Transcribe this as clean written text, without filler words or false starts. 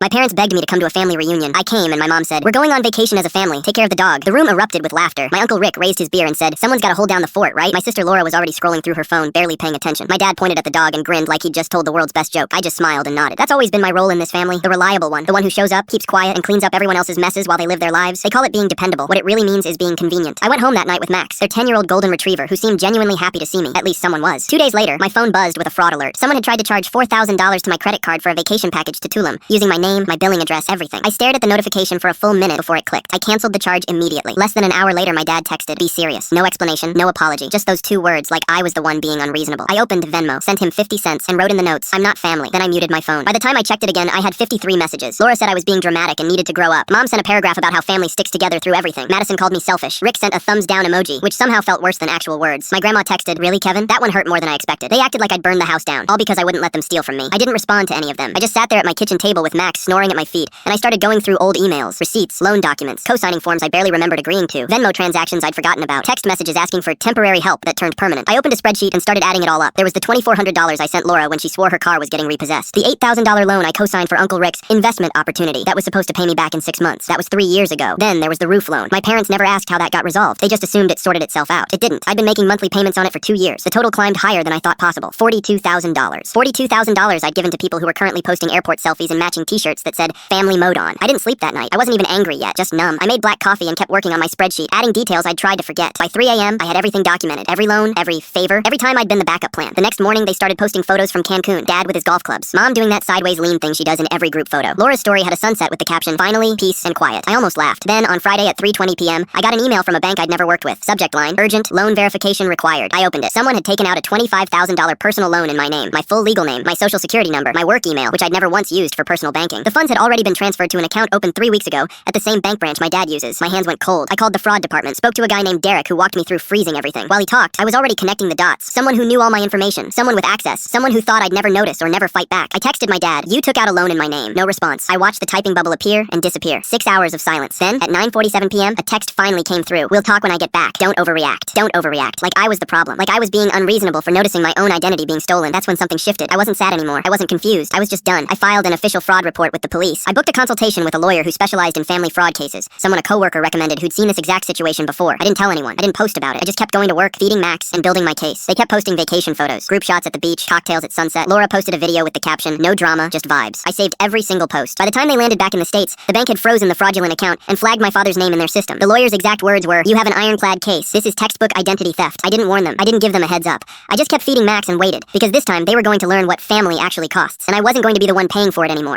My parents begged me to come to a family reunion. I came, and my mom said, "We're going on vacation as a family. Take care of the dog." The room erupted with laughter. My Uncle Rick raised his beer and said, "Someone's gotta hold down the fort, right?" My sister Laura was already scrolling through her phone, barely paying attention. My dad pointed at the dog and grinned like he'd just told the world's best joke. I just smiled and nodded. That's always been my role in this family. The reliable one. The one who shows up, keeps quiet, and cleans up everyone else's messes while they live their lives. They call it being dependable. What it really means is being convenient. I went home that night with Max, their 10-year-old golden retriever, who seemed genuinely happy to see me. At least someone was. 2 days later, my phone buzzed with a fraud alert. Someone had tried to charge $4,000 to my credit card for a vacation package to Tulum, using my name, my billing address, everything. I stared at the notification for a full minute before it clicked. I canceled the charge immediately. Less than an hour later, my dad texted, "Be serious." No explanation, no apology. Just those 2 words, like I was the one being unreasonable. I opened Venmo, sent him 50 cents, and wrote in the notes, "I'm not family." Then I muted my phone. By the time I checked it again, I had 53 messages. Laura said I was being dramatic and needed to grow up. Mom sent a paragraph about how family sticks together through everything. Madison called me selfish. Rick sent a thumbs down emoji, which somehow felt worse than actual words. My grandma texted, "Really, Kevin?" That one hurt more than I expected. They acted like I'd burned the house down, all because I wouldn't let them steal from me. I didn't respond to any of them. I just sat there at my kitchen table with Max snoring at my feet, and I started going through old emails, receipts, loan documents, co-signing forms I barely remembered agreeing to, Venmo transactions I'd forgotten about, text messages asking for temporary help that turned permanent. I opened a spreadsheet and started adding it all up. There was the $2,400 I sent Laura when she swore her car was getting repossessed. The $8,000 loan I co-signed for Uncle Rick's investment opportunity that was supposed to pay me back in 6 months. That was 3 years ago. Then there was the roof loan. My parents never asked how that got resolved. They just assumed it sorted itself out. It didn't. I'd been making monthly payments on it for 2 years. The total climbed higher than I thought possible. $42,000. $42,000 I'd given to people who were currently posting airport selfies and matching t-shirts that said family mode on. I didn't sleep that night. I wasn't even angry yet, just numb. I made black coffee and kept working on my spreadsheet, adding details I'd tried to forget. By 3 a.m., I had everything documented. Every loan, every favor, every time I'd been the backup plan. The next morning, they started posting photos from Cancun, Dad with his golf clubs, Mom doing that sideways lean thing she does in every group photo. Laura's story had a sunset with the caption, "Finally, peace and quiet." I almost laughed. Then, on Friday at 3:20 p.m., I got an email from a bank I'd never worked with. Subject line, "Urgent, loan verification required." I opened it. Someone had taken out a $25,000 personal loan in my name, my full legal name, my social security number, my work email, which I'd never once used for personal banking. The funds had already been transferred to an account opened 3 weeks ago at the same bank branch my dad uses. My hands went cold. I called the fraud department, spoke to a guy named Derek who walked me through freezing everything. While he talked, I was already connecting the dots. Someone who knew all my information, someone with access, someone who thought I'd never notice or never fight back. I texted my dad, "You took out a loan in my name." No response. I watched the typing bubble appear and disappear. 6 hours of silence. Then, at 9:47 p.m., a text finally came through. "We'll talk when I get back. Don't overreact. Don't overreact." Like I was the problem. Like I was being unreasonable for noticing my own identity being stolen. That's when something shifted. I wasn't sad anymore. I wasn't confused. I was just done. I filed an official fraud report with the police. I booked a consultation with a lawyer who specialized in family fraud cases. Someone a coworker recommended who'd seen this exact situation before. I didn't tell anyone. I didn't post about it. I just kept going to work, feeding Max, and building my case. They kept posting vacation photos, group shots at the beach, cocktails at sunset. Laura posted a video with the caption, "No drama, just vibes." I saved every single post. By the time they landed back in the States, the bank had frozen the fraudulent account and flagged my father's name in their system. The lawyer's exact words were, "You have an ironclad case. This is textbook identity theft." I didn't warn them. I didn't give them a heads up. I just kept feeding Max and waited, because this time they were going to learn what family actually costs, and I wasn't going to be the one paying for it anymore.